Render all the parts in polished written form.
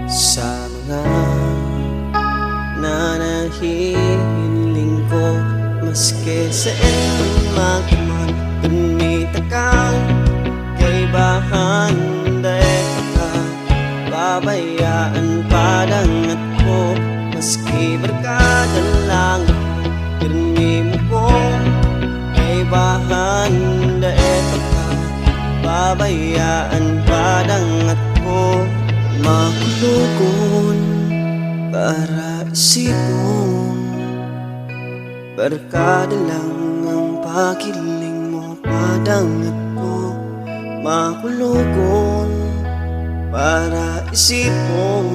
Sa mga nanahiling ko, maski saan man magman, pinita kang kaibahan. Dahil ka babayaan padangat ko, maski barkada lang pirmi mo kong kaibahan. Dahil ka babayaan padangat ko, makulugon para isipon. Barkada lang ang pakiling mo, padangat ko. Makulugon para isipon.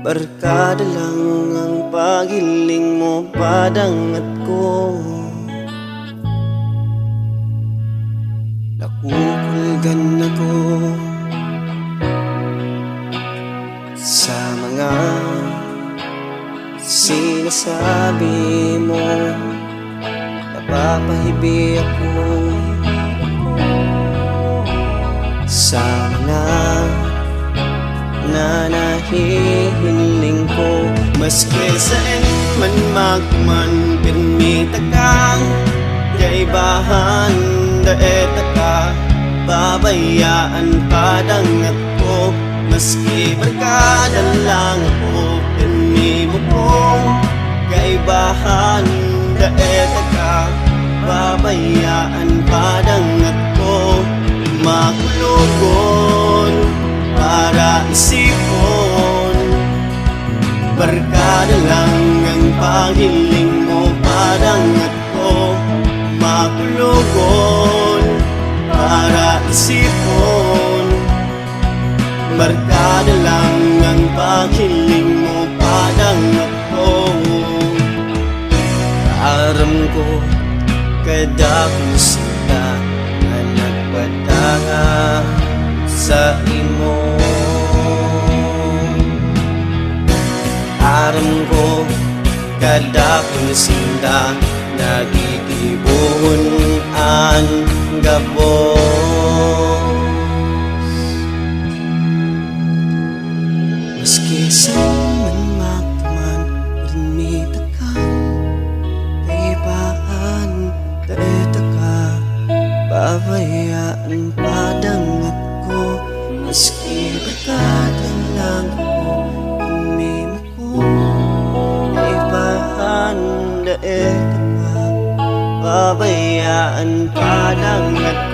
Barkada lang ang pagiling mo, padangat ko. Nakukulgan ako sa mga sinasabi mo, napapahibi ako sa mga nanahihiling ko. Maski saan man magman, pinita kang kaibahan. Daeta ka babayaan padangat ko, maski barkada lang ako pinmi mo kong kaibahan. Daeta ka babayaan padangat ko, makulugon para isipon. Barkada lang ang pagiling mo, padangat ko. Makulugon para isipon. Barkada lang ang pagiling mo, padangat ko. Aram ko kada kusita na nagpadanga sa imo. Aram ko kada kusita nagigibon ang gabos. Maski saan man magman, pinita kang kaibaan. Daeta ka babayaan padangat ko, maski barkada lang ako pinmi mo kong kaibahan. Daeta babayaan padangat